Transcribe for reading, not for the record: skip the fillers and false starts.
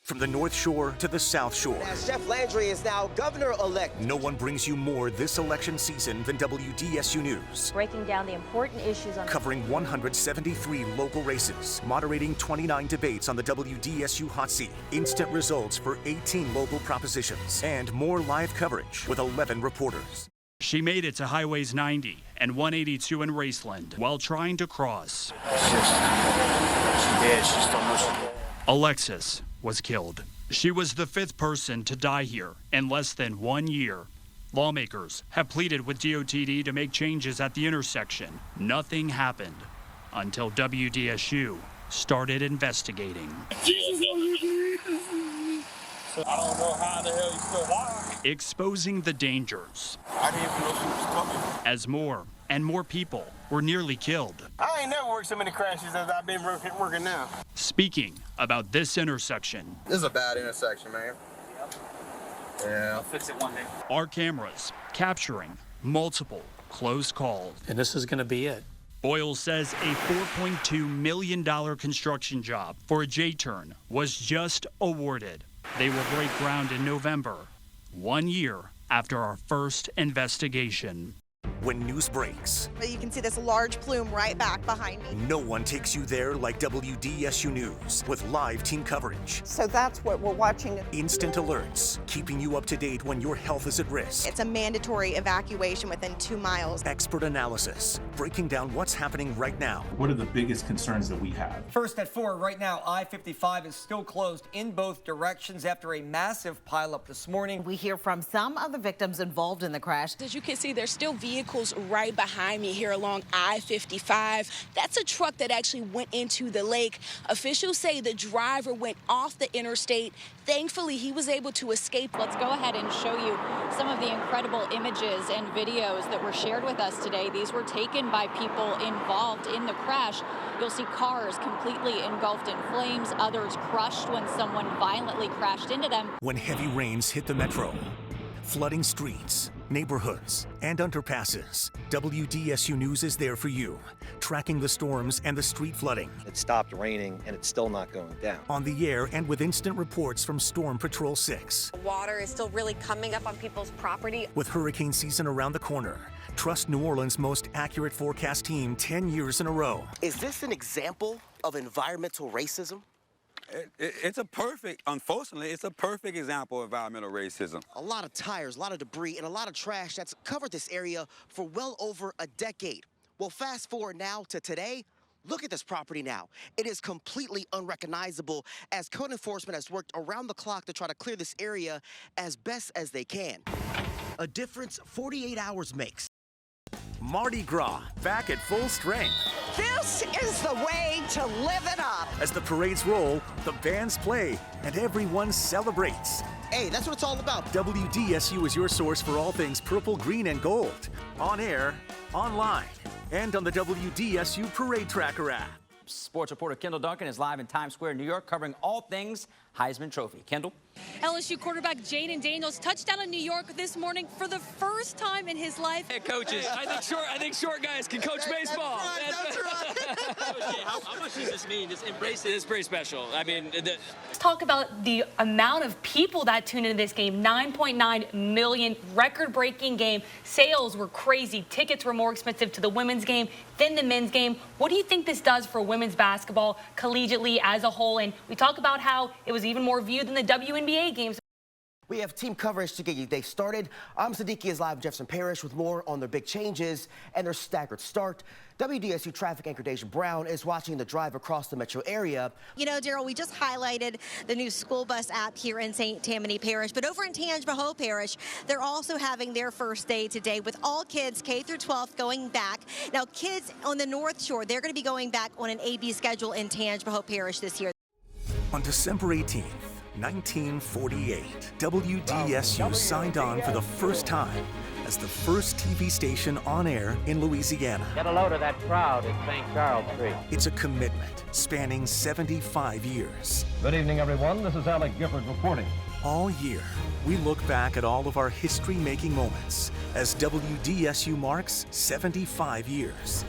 From the North Shore to the South Shore. As Jeff Landry is now governor-elect. No one brings you more this election season than WDSU News. Breaking down the important issues on... Covering 173 local races, moderating 29 debates on the WDSU hot seat, instant results for 18 local propositions, and more live coverage with 11 reporters. She made it to Highways 90 and 182 in Raceland while trying to cross. She dead. She just don't know she dead. Alexis was killed. She was the 5th person to die here in less than 1 year. Lawmakers have pleaded with DOTD to make changes at the intersection. Nothing happened until WDSU started investigating. I don't know how the hell you still alive. Exposing the dangers. I didn't even know she was coming. As more and more people were nearly killed. I ain't never worked so many crashes as I've been working now. Speaking about this intersection. This is a bad intersection, man. Yeah. I'll fix it one day. Our cameras capturing multiple close calls. And this is going to be it. Boyle says a $4.2 million construction job for a J-turn was just awarded. They will break ground in November, 1 year after our first investigation. When news breaks, you can see this large plume right back behind me. no one takes you there like WDSU News with live team coverage. So that's what we're watching. Instant alerts, keeping you up to date when your health is at risk. It's a mandatory evacuation within 2 miles. Expert analysis, breaking down what's happening right now. What are the biggest concerns that we have? First at 4, right now, I-55 is still closed in both directions after a massive pileup this morning. We hear from some of the victims involved in the crash. As you can see, there's still vehicles right behind me here along I-55. That's a truck that actually went into the lake. Officials say the driver went off the interstate. Thankfully, he was able to escape. Let's go ahead and show you some of the incredible images and videos that were shared with us today. These were taken by people involved in the crash. You'll see cars completely engulfed in flames, others crushed when someone violently crashed into them. When heavy rains hit the metro, flooding streets, neighborhoods, and underpasses, WDSU News is there for you, tracking the storms and the street flooding. It stopped raining and it's still not going down. On the air and with instant reports from Storm Patrol 6. Water is still really coming up on people's property. With hurricane season around the corner, trust New Orleans' most accurate forecast team 10 years in a row. Is this an example of environmental racism? Unfortunately, it's a perfect example of environmental racism. A lot of tires, a lot of debris, and a lot of trash that's covered this area for well over a decade. Well, fast forward now to today. Look at this property now. It is completely unrecognizable as code enforcement has worked around the clock to try to clear this area as best as they can. A difference 48 hours makes. Mardi Gras, back at full strength. This is the way to live it up. As the parades roll, the bands play, and everyone celebrates. Hey, that's what it's all about. WDSU is your source for all things purple, green, and gold. On air, online, and on the WDSU Parade Tracker app. Sports reporter Kendall Duncan is live in Times Square, New York, covering all things Heisman Trophy. Kendall? LSU quarterback Jaden Daniels touched down in New York this morning for the first time in his life. Hey, coaches, I think short guys can coach baseball. That's right. How much does this mean? Just embrace it. It's pretty special. I mean, Let's talk about the amount of people that tuned into this game. 9.9 million, record-breaking game. Sales were crazy. Tickets were more expensive to the women's game than the men's game. What do you think this does for women's basketball collegiately as a whole? And we talk about how it was even more viewed than the WNBA games. We have team coverage to get you day started. Siddiqui is live in Jefferson Parish with more on their big changes and their staggered start. WDSU traffic anchor Deja Brown is watching the drive across the metro area. You know, Daryl, we just highlighted the new school bus app here in St. Tammany Parish, but over in Tangipahoa Parish, they're also having their first day today with all kids K through 12 going back. Now, kids on the North Shore, they're going to be going back on an AB schedule in Tangipahoa Parish this year. On December 18th, 1948, WDSU signed on for the first time as the first TV station on air in Louisiana. get a load of that crowd at St. Charles Street. It's a commitment spanning 75 years. Good evening, everyone. This is Alec Gifford reporting. All year, we look back at all of our history-making moments as WDSU marks 75 years.